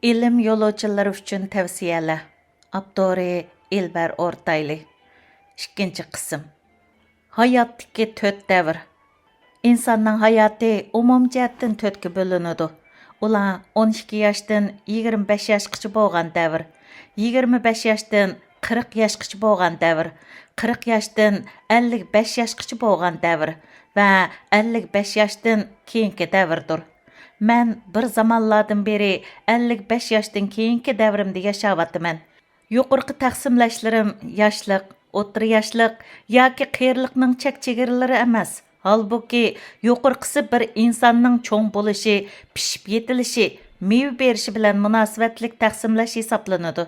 İlim yo'lovchilari uchun tavsiyalar. Abdori Elbar O'rtayli. 2 qism. Hayotdagi 4 davr. İnsanның hayoti umumjihatdan 4 ga bo'linadi. Ular 12 yoshdan 25 yoshgacha bo'lgan davr, 25 yoshdan 40 yoshgacha bo'lgan davr, 40 yoshdan 55 yoshgacha bo'lgan davr va 55 yoshdan keyingi davrdir. Mən bir zamanlardan beri 55 yoshdan keyingi davrimda yashayapman. Yuqorqi taqsimlashlarim yoshlik, o'rta yoshlik yoki qiyirliqning chek-chegaralari emas. Halbuki yuqorqisi bir insonning cho'ng bo'lishi, pishib yetilishi, meva berishi bilan munosabatlik taqsimlash hisoblanadi.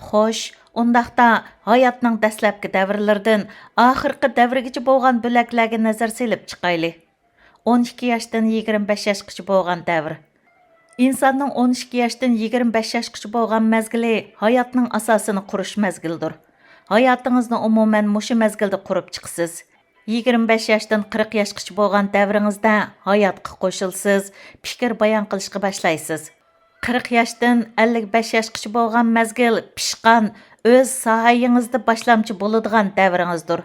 Xo'sh, undaqda hayotning dastlabki davrlaridan oxirgi davrgacha bo'lgan bo'laklarga nazar selib chiqayli. 12 yoshdan 25 yoshgacha bo'lgan davr. İnsanның 12 yoshdan 25 yoshgacha bo'lgan mezgili hayotning asosini qurish mezgilidir. Hayotingizni umuman mushu mezgilda qurib chiqsiz. 25 yoshdan 40 yoshgacha bo'lgan davringizda hayotga qo'shilsiz, fikr bayon qilishga boshlaysiz. 40 yoshdan 55 yoshgacha bo'lgan mezgil pishqan, o'z sohangizda boshlamchi bo'ladigan davringizdir.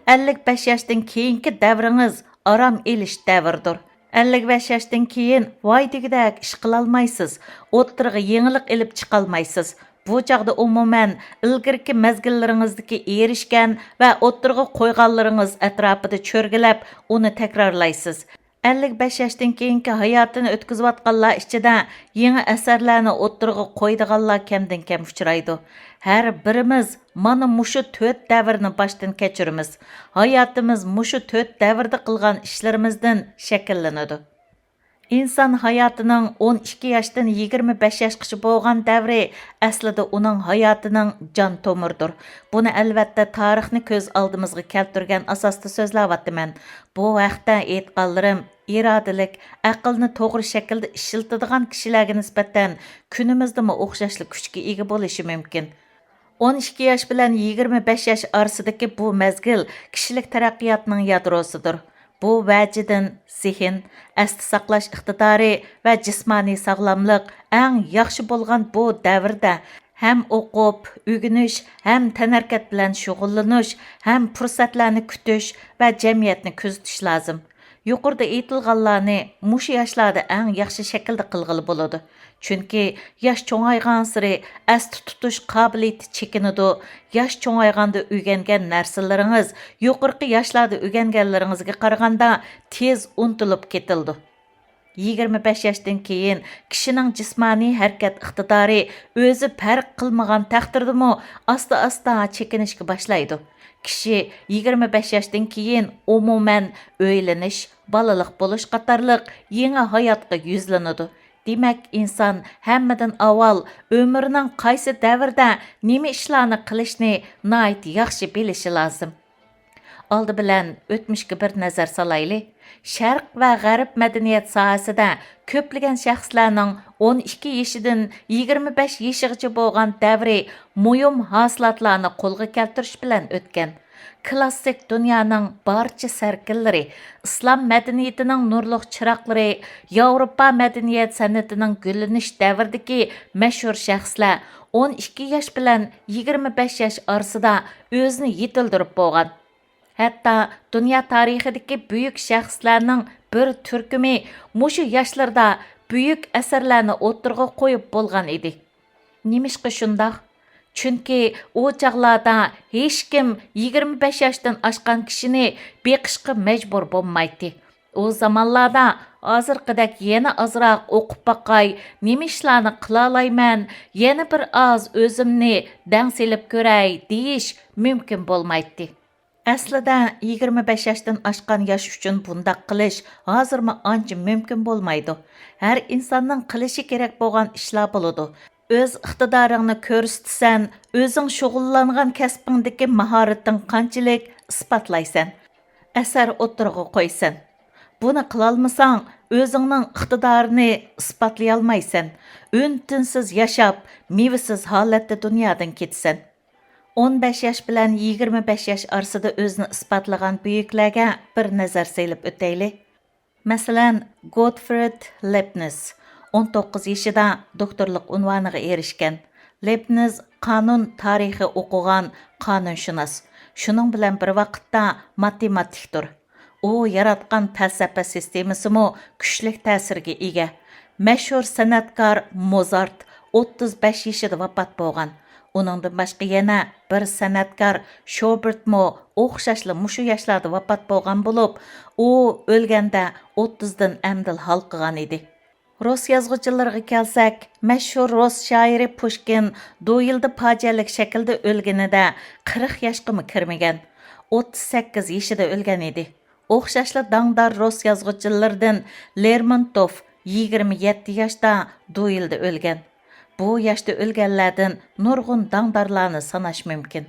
55 yoshdan keyingi davringiz aram elish davridir. 55 yoshdan keyin voy degidak ish qila olmaysiz, o'ttirg'i yengillik ilib chiqa olmaysiz. Bu chaqda umuman ilgirki mezgillaringizdagi erishgan va o'ttirg'i qo'yganlaringiz atrofida cho'rgilab, uni takrorlaysiz. 55 yoshdan keyingi hayotini o'tkazayotganlar ichida yangi asarlarni o'ttirg'i qo'ydiganlar kamdan kam uchraydi. Har birimiz mana mushu 4 davrni boshdan kechiramiz. Hayotimiz mushu 4 davrda qilgan ishlarimizdan shakllanadi. İnsan hayotining 12 yoshdan 25 yoshgacha bo'lgan davri aslida uning hayotining jon tomiridir. Buni albatta tarixni ko'z oldimizga keltirgan asosda so'zlayapman. Bu vaqtda aytganlarim irodalik, aqlni to'g'ri shaklda ishlatadigan kishilarga nisbatan kunimizda o'xshashli kuchga ega bo'lishi mumkin. 12 yosh bilan 25 yosh orasidagi bu mezgil kishilik taraqqiyotining yadrosidir. Bu vajidan zehn, asti saqlash iqtidori va jismoniy sog'lomlik eng yaxshi bo'lgan bu davrda ham o'qib, o'rganish, ham tanarkat bilan shug'ullanish, ham fursatlarni kutish va jamiyatni kuzatish lozim. Yuqorida aytilganlarni mushu yoshlarda eng yaxshi shaklda qilg'ili bo'ladi. Chunki yosh cho'ngaygan sari asti tutish qobiliyati chekinadi. Yosh cho'ngayganda o'rgangan narsalaringiz yuqorqi yoshlarda o'rganganlaringizga qaraganda tez unutilib ketildi. 25 yoshdan keyin kishining jismoniy harakat iqtidori o'zi farq qilmagan taqdirdami asta-asta chekinishga boshlaydi. Kishi 25 yoshdan keyin umuman o'ylanish, balaliq bo'lish qatorliq yangi hayotga yuzlanadi. Demak, inson hammadan avval umrining qaysi davrda nima ishlarni qilishni nihoyat yaxshi bilishi lozim. Oldi bilan o'tmishga bir nazar solayli. Sharq va g'arb madaniyat sohasida ko'plagan shaxslarning 12 yoshidan 25 yoshigacha bo'lgan davri muhim hosilotlarni qo'lga keltirish bilan o'tgan. Klassik dunyoning barcha sarkillari, islom madaniyatining nurliq chiroqlari, Yevropa madaniyat san'atining gullanish davridagi mashhur shaxslar 12 yosh bilan 25 yosh orasida o'zini yetildirib bo'lgan. Hatto dunyo tarixidagi buyuk shaxslarning bir turkumi mushu yoshlarda buyuk asarlarni o'tirg'a qo'yib bo'lgan edi. Nimishqa shundoq? Chunki u chaqlarda hech kim 25 yoshdan oshgan kishini beqishga majbur bo'lmaydi. U zamonlarda hozirgidek yana ozroq o'qib boqay, nima ishlarni qila olayman, yana bir oz o'zimni dang selib ko'ray deyish mumkin bo'lmaydi. Aslida 25 yoshdan oshgan yosh uchun bundaq qilish hozirmi ancha mumkin bo'lmaydi. Har insonning qilishi kerak bo'lgan ishlar bo'ladi. O'z iqtidoringni ko'rsatsan, o'zing shug'ullangan kasbingdagi mahorating qanchalik isbotlaysan, asar o'tirg'i qo'ysan. Buni qila olmasang, o'zingning iqtidorini isbotlay olmaysan. Untinsiz yashab, mevasiz holatda dunyodan ketsan. 15 yosh bilan 25 yosh orasida o'zini isbotlagan buyuklarga bir nazar selib o'taylik. Masalan, Gottfried Leibniz 19 yaşida doktorluk unvanıga erişken. Leibniz qanun tarixi o'qigan qonunshunos. Shuning bilan bir vaqtda matematikdir. U yaratgan falsafa sistemasimi kuchli ta'sirga ega. Mashhur san'atkor Mozart 35 yaşida vafot bo'lgan. Uningdan boshqa yana bir san'atkor Shobertmo o'xshashli mushu yoshlarda vafot bo'lgan bo'lib, u o'lganda 30 dan amdil hal qilgan edi. Rus yazgıcılarına kelsak, məşhur Rus şairi Pushkin doyildi facialik şəkildə ölgənində 40 yaşqa mı kirməgən, 38 yaşında ölgən idi. Oxşaşlı dangdar Rus yazgıcılardan Lermontov 27 yaşda doyildi ölgən. Bu yaşda ölgənlərdən nurgun dangdarlarını sanaş mümkün.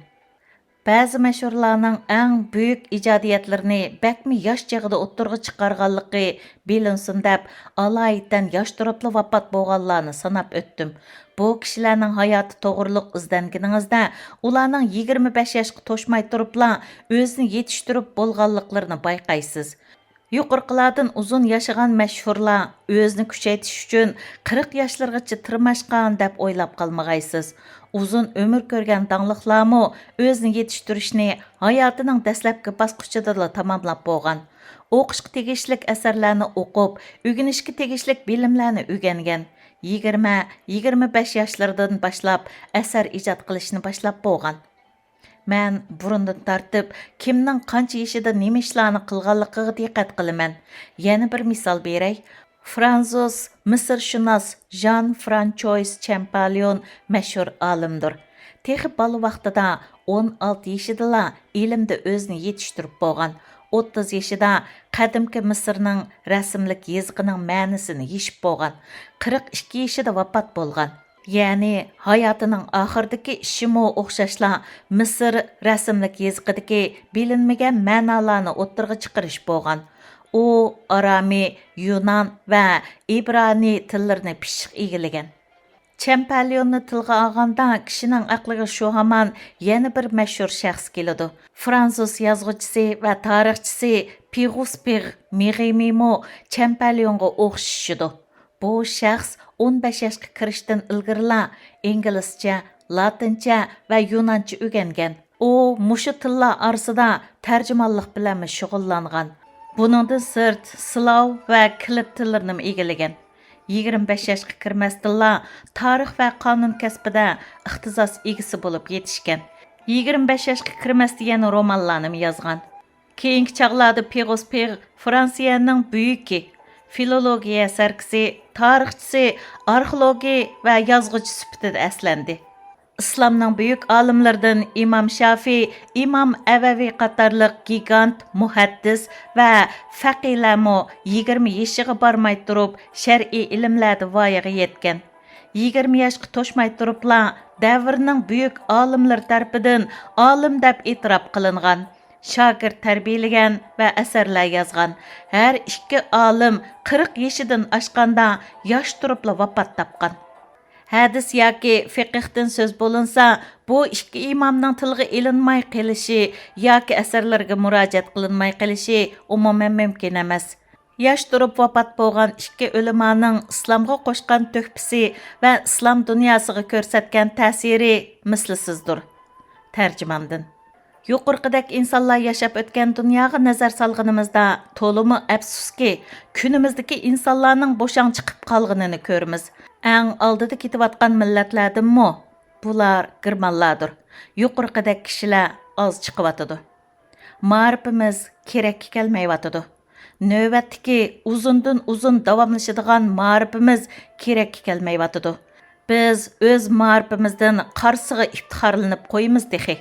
Bəzi məşhurlarning eng büyük ijodiyatlarini bəkmi yosh chig'ida o'ttirg'i chiqarganligi bilinsin deb alaydan yosh turibli vafot bo'lganlarni sanab o'tdim. Bu kishilarning hayoti to'g'riliq izlanganingizda ularning 25 yoshga to'shmay turibla o'zini yetishtirib bo'lganliklarini bayqaysiz. Yuqorqilardan uzun yaşagan məşhurlar özünü kuchaytirish uchun 40 yoshlargacha tirmashgan deb o'ylab qolmag'aysiz. Uzun ömür ko'rgan dangliqlarmi o'zini yetishtirishni hayotining dastlabki bosqichida tamomlab bo'lgan. O'qishga tegishlik asarlarni o'qib, o'rganishga tegishlik bilimlarni o'rgangan. 20-25 yoshlardan boshlab asar ijod qilishni boshlab bo'lgan. Men burundan tartib kimning qancha yoshida nima ishlarni qilganligiga diqqat qilaman. Yana bir misol beray. Fransuz Misirshunos Jean-François Champollion mashhur olimdir. Texi bola vaqtida 16 yoshida ilmda o'zini yetishtirib bo'lgan. 30 yoshida qadimki Misrning rasmlik yezig'ining ma'nosini yeshib bo'lgan. 42 yoshida vafot bo'lgan. Ya'ni hayotining oxiridagi ishimi o'xshashla Misr rasmlik yezig'idagi bilinmagan ma'nolarni o'ttirg'i chiqarish bo'lgan. U Arami, Yunan va İbrani tillarini pishiq egilagan. Champollionni tilga olganda kishining aqliga shu hamon yana bir mashhur shaxs keladi. Fransuz yozuvchisi va tarixchisi Pigouspir Miremimo Champollyonga o'xshashidir. Bu shaxs 15 yoshga kirishdan ilgirla inglizcha, latincha va yunoncha o'rgangan. U mushu tillar orasida tarjimonlik bilan shug'ullangan. Buningdan sirt Slav va Kilit tillarini egallagan. 25 yoshga kirmasdilla tarix va qonun kasbida ixtisos egasi bo'lib yetishgan. 25 yoshga kirmasdan romanlarni yozgan. Keyingi chaqlarda Pigouspir Fransiyaning buyuki filologiya sarkisi, tarixchisi, arxeologi va yozg'uchi sifatida aslandi. İslamның büyük alimlərdən İmam Şafi, İmam Əvəvi qatarlıq gigant, muhaddis və fəqihlərmi 20 yaşıga barmay turub şər'i ilimlərdə voyaga yetgan. 20 yoshga to'shmay turibla davrning büyük alimlar tarafidan alim deb e'tirof qilingan. Shogird tarbiyalagan va asarlar yozgan. Har ikki alim 40 yoshidan oshganda yosh turibla vafot topgan. Hadis yoki fiqhdan so'z bo'linsa, bu ikki imomning tilga ilinmay qilishi yoki asarlarga murojaat qilinmay qilishi umuman mumkin emas. Yosh turib vafot bo'lgan ikki ulamoning islomga qo'shgan tuhfasi va islom dunyosiga ko'rsatgan ta'siri mislisizdir. Tarjimondan. Yuqorqidek insonlar yashab o'tgan dunyoga nazar solganimizda to'limi afsuski, kunimizdagi insonlarning bo'shang chiqib qolganini ko'ramiz. Eng oldida ketayotgan millatlardanmi? Bular girmonlardir. Yuqorqidek kishilar oz chiqyotidi. Ma'rifimiz kerakka kelmayotidi. Navbatdagi uzundan uzun davomlashadigan ma'rifimiz kerakka kelmayotidi. Biz o'z ma'rifimizdan qarsiga iftixorlanib qo'yamiz dehi.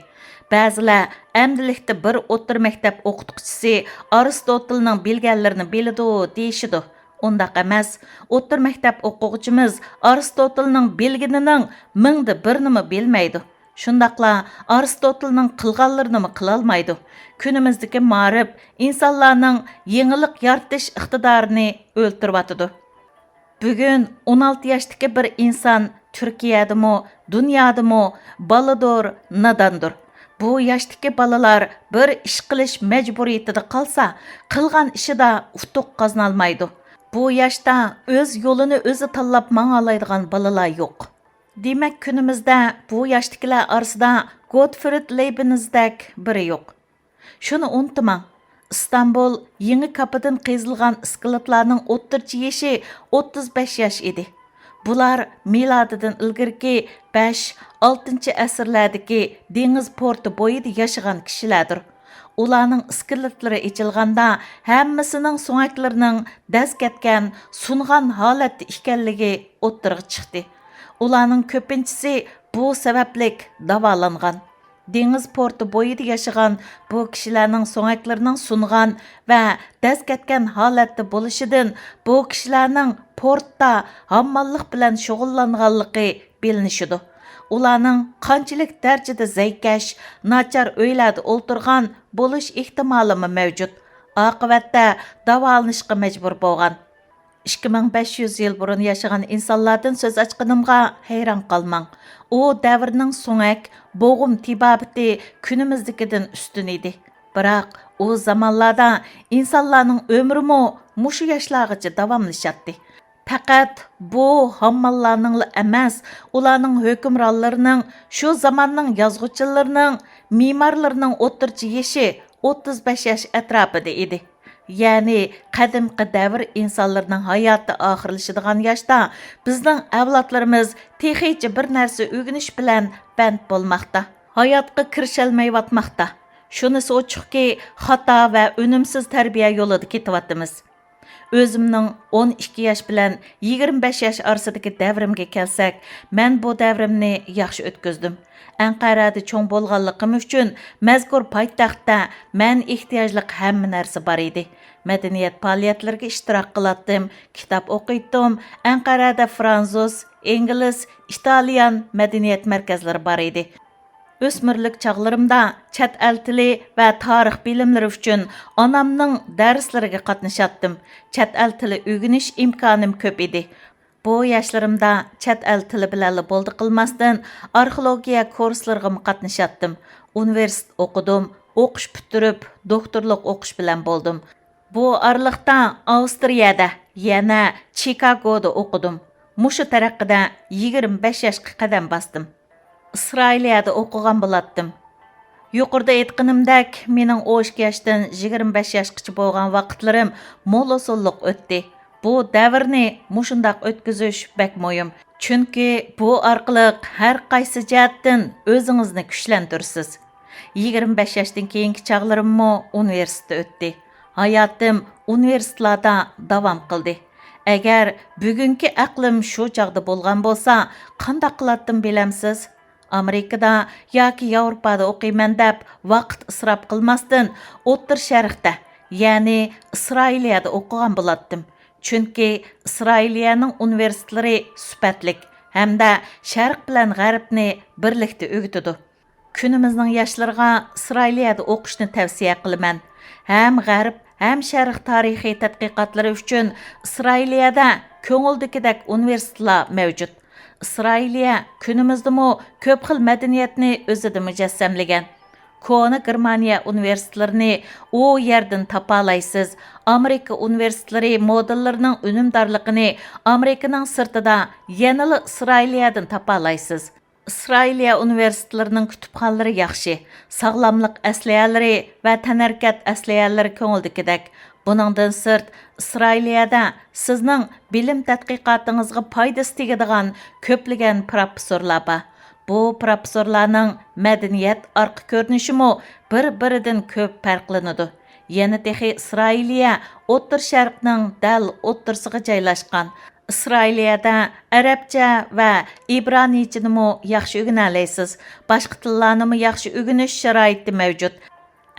Ba'zilar amdilikda bir o'tir maktab o'qituvchisi Aristotelning bilganlarini biladi deyishidi. Ondaq emas, o'tir maktab o'quvchimiz Aristotelning bilganining mingda birini bilmaydi. Shundaqla Aristotelning qilganlarini qila olmaydi. Kunimizdagi ma'rif insonlarning yangilik yaratish iqtidorini o'ltirib Bugun 16 yoshdagi bir inson Turkiyadami, dunyodami baladur, nadandur. Bu yoshdagi balalar bir ish qilish majburiyatida qolsa, qilgan ishida utuq qozona olmaydi. Bu yaşta öz yolunu özü tanlap mağalaydigan balalar yo'q. Demak, kunimizda bu yoshdagilar orasida Gottfried Leibnizdek biri yo'q. Shuni unutmang. İstanbul yangi kapidan qezilgan iskeletlarning o'ttirchi yashi 35 yosh edi. Bular milodidan ilgirki 5-6 asrlardagi dengiz porti bo'yida yashagan kishilardir. Ularning iskeletlari ichilganda hammasining so'ngaklarining daz ketgan, sungan holatda ekanligi o'ttirg'i chiqdi. Ularning ko'pinchisi bu sabablik davolangan. Dengiz porti bo'yida yashagan bu kishilarning so'ngaklarining sungan va daz ketgan holatda bo'lishidan bu kishilarning portda hammonlik bilan shug'ullanganligi bilinishidir. Ularning qanchalik darajada zaykash, nachar uylarda o'ltirgan bo'lish ehtimoli mavjud. Oqibatda davolanishga majbur bo'lgan. 2500 yil burun yaşagan insonlardan söz açqınımğa hayran qalmang. O davrning so'ngak, bo'g'im tibabiti kunimizdagidan ustun edi. Biroq o zamonlarda insonlarning umrimi mushu yoshlargacha davomlashatdi. Faqat bu hammallarning emas, ularning hukmronlarining, shu zamonning yozuvchilarining, me'morlarining o'ttirchi yashi 35 yosh atrofida edi. Ya'ni qadimgi davr insonlarning hayoti oxirlashadigan yoshda bizning avlodlarimiz texicha bir narsa o'rganish bilan band bo'lmoqda. Hayotga kirisholmayotmoqda. Shunisi ochiqki, xato va unumsiz tarbiya yo'lida ketyapmiz. O'zimning 12 yosh bilan 25 yosh orasidagi davrimga kelsak, men bu davrimni yaxshi o'tkazdim. Anqarada cho'ng bo'lganligim uchun mazkur poytaxtda men ehtiyojliq hamma narsa bor edi. Madaniyat faoliyatlariga ishtirok qilatdim, kitob o'qiydim. Anqarada fransuz, ingliz, italyan madaniyat markazlari bor edi. O'smirlik chog'larimda chet el tili va tarix bilimlari uchun onamning darslariga qatnashatdim. Chet el tili o'rganish imkonim ko'p edi. Bu yoshlarimda chet el tili bilan bo'ldi qilmasdan arxeologiya kurslariga qatnashatdim. Universitet o'qidim, o'qish bitirib, doktorlik o'qish bilan bo'ldim. Bu oraliqda Avstriyada, yana Chikagoda o'qidim. Mushu taraqqida 25 yoshga qadam bosdim. İsrailiyada o'qigan bo'latdim. Yuqorida aytganimdek, mening 12 yoshdan 25 yoshgacha bo'lgan vaqtlarim mo'l usulliq o'tdi. Bu davrni mushundaq o'tkazish bak muhim. Chunki bu orqali har qaysi jihatdan o'zingizni kuchlantirsiz. 25 yoshdan keyingi chog'larimmo universitetda o'tdi. Hayotim universitetlarda davom qildi. Agar bugungi aqlim shu chog'da bo'lgan bo'lsa, qanday qilatdim bilamsiz? Amerikada yoki Yevropada o'qiyman deb vaqt isrof qilmasdan O'rta Sharqda, ya'ni Isroiliyada o'qigan bo'latdim. Chunki Isroiliyaning universitetlari sifatlik hamda Sharq bilan G'arbni birlikda o'g'itadi. Kunimizning yoshlarga Isroiliyada o'qishni tavsiya qilaman. Ham G'arb, ham Sharq tarixiy tadqiqotlari uchun Isroiliyada ko'ngildagidek universitetlar mavjud. Isroiliya kunimizdami ko'p xil madaniyatni o'zida mujassamlagan. Kona Germaniya universitetlarini u yerdan topalaysiz. Amerika universitetlari modellarining unumdorligini Amerikaning sirtida yanada Isroiliyadan topalaysiz. Isroiliya universitetlarining kutubxonalari yaxshi, sog'lomlik asliyalari va tanarkat asliyalari ko'ngildagidek. Buningdan sirt, Isroiliyada sizning bilim tadqiqotingizga foydasi tegadigan ko'plagan professorlar bor. Bu professorlarning madaniyat orqa ko'rinishimi bir-biridan ko'p farqlanadi. Yana texi Isroiliya O'rta Sharqning dal o'ttirsiga joylashgan. Isroiliyada arabcha va ibroniychani yaxshi o'rganalaysiz. Boshqa tillarni yaxshi o'rganish sharoiti mavjud.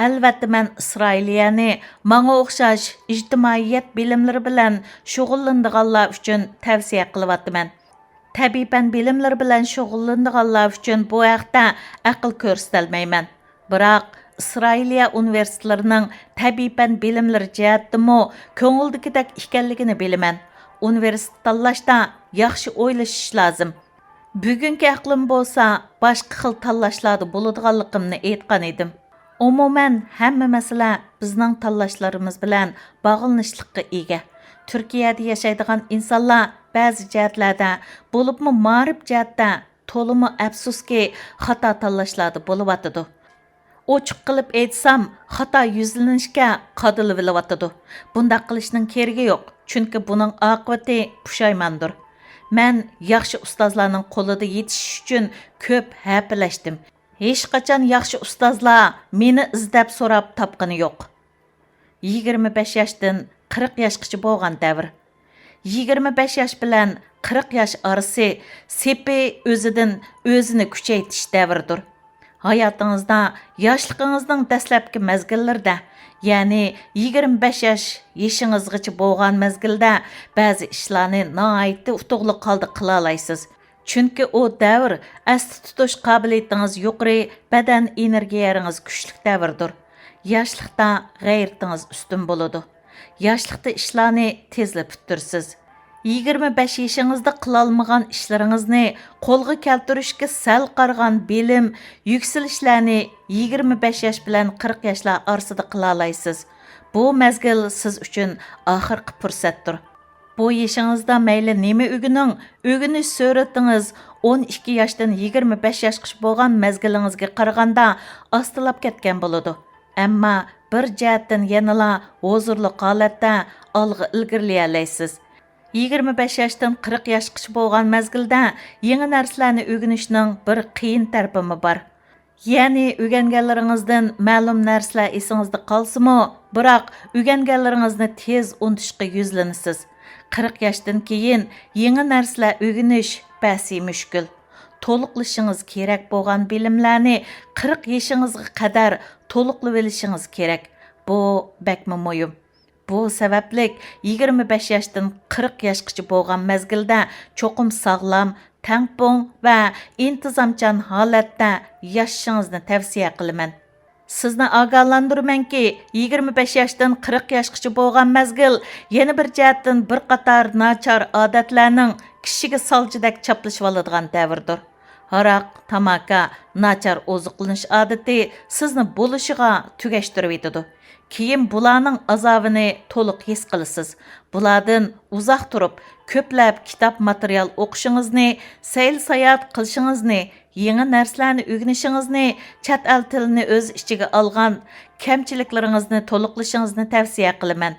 Albatta men Isroiliyani menga o'xshash ijtimoiyat bilimlari bilan shug'ullanadiganlar uchun tavsiya qilyapman. Tabiiy bilimlar bilan shug'ullanadiganlar uchun bu haqda aql ko'rsatolmayman. Biroq Isroiliya universitetlarining tabiiy bilimlari jihatdimi ko'ngildagidek ekanligini bilaman. Universitet tanlashda yaxshi o'ylashish lozim. Bugungi aqlim bo'lsa, boshqa xil tanlashlarda bo'ladiganligimni aytgan edim. Umuman hamma masala bizning tanlashlarimiz bilan bog'lanishlikqa ega. Türkiyədə yaşaydigan insonlar ba'zi jihatlarda, bo'libmi ma'rif jihatda to'limi afsuski xato tanlashlarda bo'lyotidi. Ochiq qilib aytsam, xato yuzlanishga qadilivyotidi. Bundaq qilishning keragi yo'q, chunki buning oqibati pushaymondir. Men yaxshi ustozlarning qo'lida yetishish uchun ko'p hafilashdim. Hech qachon yaxshi ustozlar meni izlab so'rab topqani yo'q. 25 yoshdan 40 yoshgacha bo'lgan davr. 25 yosh bilan 40 yosh orasi sepi o'zidan o'zini kuchaytirish davridir. Hayotingizda yoshligingizning dastlabki mezgillarida, ya'ni 25 yosh yashingizgacha bo'lgan mezgilda ba'zi ishlarni nihoyatda utuqli holda qila olasiz. Chunki u davr asli tutish qobiliyatingiz yuqori, badan energiyangiz kuchli davrdir. Yoshlikda g'ayratingiz ustun bo'ladi. Yoshlikda ishlarni tezlab bitirsiz. 25 yoshingizda qilolmagan ishlaringizni qo'lga keltirishga sal qargan bilim, yuksalishlarni 25 yosh bilan 40 yoshlar orasida qila olasiz. Bu mezgil siz uchun oxirgi fursatdir. Bu yoshingizda mayli nima o'g'inish sur'atingiz 12 yoshdan 25 yoshgacha bo'lgan mezgilingizga qaraganda ostilab ketgan bo'ladi. Ammo bir jihatdan yanala huzurli holatda olg'a ilgirlay olasiz. 25 yoshdan 40 yoshgacha bo'lgan mezgilda yangi narsalarni o'rganishning bir qiyin tarafimi bor. Ya'ni o'rganganlaringizdan ma'lum narsalar esingizda qolsa-mu, biroq o'rganganlaringizni tez unutishga yuzlanasiz. 40 yoshdan keyin yangi narsalar o'rganish basi mushkul. To'liqlashingiz kerak bo'lgan bilimlarni 40 yoshingizga qadar to'liqlab olishingiz kerak. Bu bakmi muhim. Bu sabablik 25 yoshdan 40 yoshgacha bo'lgan mezgilda cho'qim sog'lom, tangpung va intizomchan holatda yashashingizni tavsiya qilaman. Sizni ogohlantirmanki, 25 yoshdan 40 yoshgacha bo'lgan mezgil yana bir jihatdan bir qator nachar odatlarning kishiga soljidak chaplashib oladigan davrdir. Haraq, tamaka, nachar oziqlanish odati sizni bo'lishiga tugashtirib etadi. Keyin bularning azobini to'liq his qilasiz. Bulardan uzoq turib, ko'plab kitob material o'qishingizni, sayl sayohat qilishingizni, yangi narsalarni o'rganishingizni, chet el tilini o'z ichiga olgan kamchiliklaringizni to'liqlashingizni tavsiya qilaman.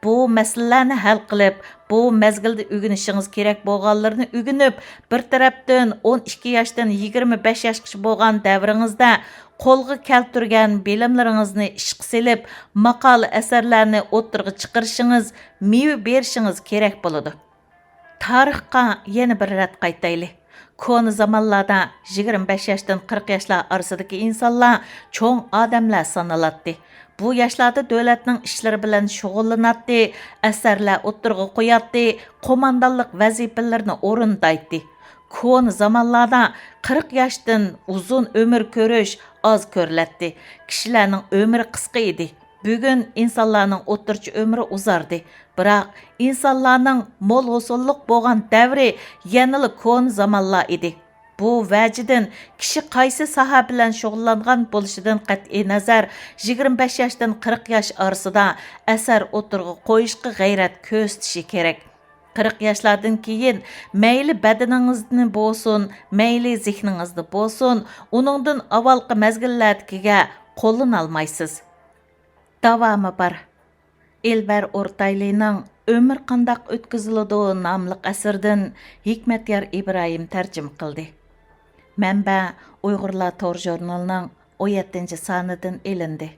Bu masalalarni hal qilib, bu mezgilda o'rganishingiz kerak bo'lganlarni o'rganib, bir tarafdan 12 yoshdan 25 yoshgacha bo'lgan davringizda qo'lga keltirgan bilimlaringizni ishga selib, maqola asarlarni o'tirg'i chiqarishingiz, meva berishingiz kerak bo'ladi. Tarixga yana bir rat qaytaylik. Koni zamonlarda 25 yoshdan 40 yoshlar orasidagi insonlar cho'ng odamlar sanaladi. Bu yoshlarda davlatning ishlari bilan shug'ullanadi, asarlar o'tirg'i qo'yadi, qo'mondonlik vazifalarini o'rindaydi. Koni zamonlarda 40 yoshdan uzun umr ko'rish oz ko'riladi. Kishilarning umri qisqa edi. Bugun insonlarning o'rtacha umri uzardi. Biroq insonlarning mo'l hosillik bo'lgan davri yanada koni zamonlar edi. Bu vajidan kishi qaysi soha bilan shug'ullangan bo'lishidan qat'iy nazar 25 yoshdan 40 yosh orasida asar o'tirg'i qo'yishga g'ayrat ko'rsatishi kerak. 40 yoshlardan keyin mayli badaningizni bo'lsin, mayli zehningizni bo'lsin, uningdan avvalgi mezgillardagiga qo'llan olmaysiz. Davomi bor. Elbar O'rtaylining Ömür qandaq o'tkaziladi nomli asardan Hikmatyor Ibrohim tarjima qildi. Manba Uyg'urlar Tor jurnalining 17-sonidan elindi.